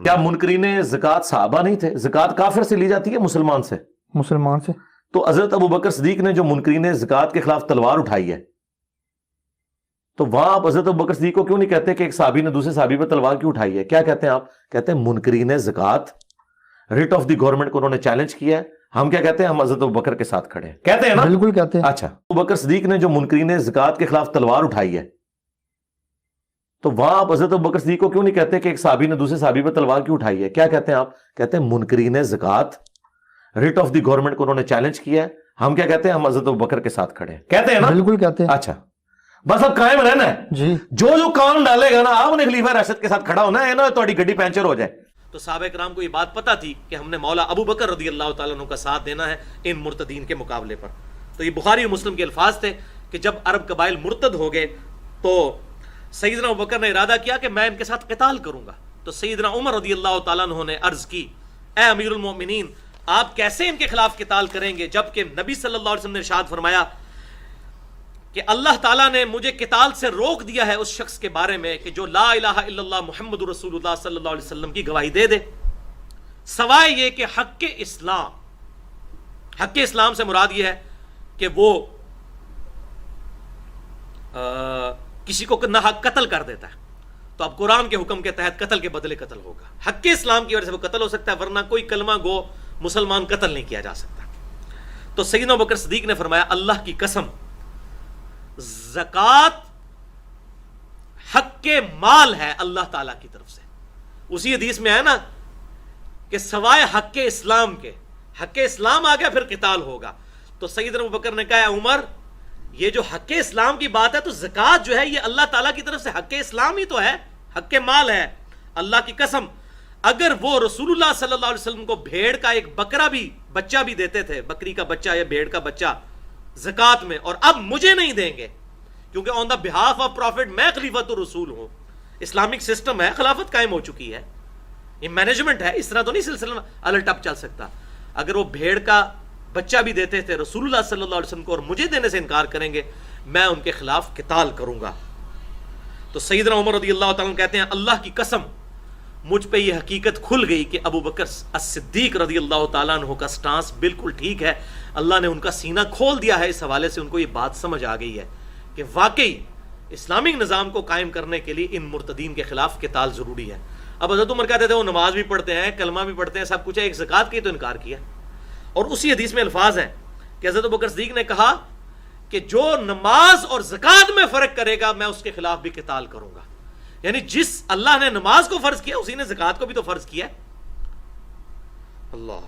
کیا منکرین زکوٰۃ صحابہ نہیں تھے؟ زکوٰۃ کافر سے لی جاتی ہے مسلمان سے؟ مسلمان سے. تو حضرت ابو بکر صدیق نے جو منکرین زکوٰۃ کے خلاف تلوار اٹھائی ہے، تو وہاں آپ حضرت ابو بکر صدیق کو کیوں نہیں کہتے کہ ایک صحابی نے دوسرے صحابی پہ تلوار کیوں اٹھائی ہے؟ کیا کہتے ہیں آپ؟ کہتے ہیں منکرین زکوٰۃ ریٹ آف دی گورنمنٹ کو انہوں نے چیلنج کیا ہے. ہم کیا کہتے ہیں؟ ہم حضرت ابو بکر کے ساتھ کھڑے ہیں. کہتے ہیں نا؟ بالکل کہتے ہیں. اچھا، ابو بکر صدیق نے جو منکرین زکوٰۃ کے خلاف تلوار اٹھائی ہے، تو وہاں آپ حضرت ابو بکر صدیق کو کیوں نہیں کہتے کہ ایک صحابی نے دوسرے صحابی پہ تلوار کیوں اٹھائی ہے؟ کیا کہتے ہیں آپ؟ کہتے ہیں منکرین زکوٰۃ ریٹ آف دی گورنمنٹ کو انہوں نے چیلنج کیا ہے. ہم کیا کہتے ہیں؟ ہم حضرت ابو بکر کے ساتھ کھڑے ہیں. کہتے ہیں نا؟ بالکل کہتے ہیں. اچھا، بس اب قائم رہنا ہے. جی، جو قانون ڈالے گا نا، آپ نے خلیفہ راشد کے ساتھ کھڑا ہونا ہے نا، تو گڈی پینچر ہو جائے. تو صحابہ کرام کو یہ بات پتہ تھی کہ ہم نے مولا ابو بکر رضی اللہ تعالیٰ عنہ کا ساتھ دینا ہے ان مرتدین کے مقابلے پر. تو یہ بخاری و مسلم کے الفاظ تھے کہ جب عرب قبائل مرتد ہو گئے تو سیدنا ابو بکر نے ارادہ کیا کہ میں ان کے ساتھ قتال کروں گا. تو سیدنا عمر رضی اللہ تعالیٰ عنہ نے عرض کی، اے امیر المومنین، آپ کیسے ان کے خلاف قتال کریں گے جبکہ نبی صلی اللہ علیہ وسلم نے ارشاد فرمایا کہ اللہ تعالیٰ نے مجھے قتال سے روک دیا ہے اس شخص کے بارے میں کہ جو لا الہ الا اللہ محمد رسول اللہ صلی اللہ علیہ وسلم کی گواہی دے دے، سوائے یہ کہ حق اسلام. حق اسلام سے مراد یہ ہے کہ وہ کسی کو نہ حق قتل کر دیتا ہے، تو اب قرآن کے حکم کے تحت قتل کے بدلے قتل ہوگا. حق اسلام کی وجہ سے وہ قتل ہو سکتا ہے، ورنہ کوئی کلمہ گو مسلمان قتل نہیں کیا جا سکتا. تو سیدنا ابو بکر صدیق نے فرمایا، اللہ کی قسم، زکوٰۃ حق کے مال ہے اللہ تعالیٰ کی طرف سے. اسی حدیث میں ہے نا کہ سوائے حق اسلام کے، حق اسلام آ گیا پھر قتال ہوگا. تو سیدنا ابو بکر نے کہا، اے عمر، یہ جو حق اسلام کی بات ہے تو زکوٰۃ جو ہے یہ اللہ تعالیٰ کی طرف سے حق اسلام ہی تو ہے، حق مال ہے. اللہ کی قسم، اگر وہ رسول اللہ صلی اللہ علیہ وسلم کو بھیڑ کا ایک بکرا بھی بچہ بھی دیتے تھے، بکری کا بچہ یا بھیڑ کا بچہ زکوٰۃ میں، اور اب مجھے نہیں دیں گے کیونکہ آن دا بہاف آف پروفٹ میں خلیفۃ الرسول ہوں. اسلامک سسٹم ہے، خلافت قائم ہو چکی ہے، یہ مینجمنٹ ہے، اس طرح تو نہیں سلسلہ الٹ اپ چل سکتا. اگر وہ بھیڑ کا بچہ بھی دیتے تھے رسول اللہ صلی اللہ علیہ وسلم کو اور مجھے دینے سے انکار کریں گے، میں ان کے خلاف قتال کروں گا. تو سیدنا عمر رضی اللہ تعالیٰ عنہ کہتے ہیں، اللہ کی قسم، مجھ پہ یہ حقیقت کھل گئی کہ ابو بکر الصدیق رضی اللہ تعالیٰ عنہ کا سٹانس بالکل ٹھیک ہے. اللہ نے ان کا سینہ کھول دیا ہے. اس حوالے سے ان کو یہ بات سمجھ آ گئی ہے کہ واقعی اسلامک نظام کو قائم کرنے کے لیے ان مرتدین کے خلاف قتال ضروری ہے. اب حضرت عمر کہتے تھے وہ نماز بھی پڑھتے ہیں، کلمہ بھی پڑھتے ہیں، سب کچھ ہے، ایک زکوٰۃ کی تو انکار کیا. اور اسی حدیث میں الفاظ ہیں کہ حضرت ابو بکر صدیق نے کہا کہ جو نماز اور زکوٰۃ میں فرق کرے گا میں اس کے خلاف بھی قتال کروں گا. یعنی جس اللہ نے نماز کو فرض کیا اسی نے زکوٰۃ کو بھی تو فرض کیا. اللہ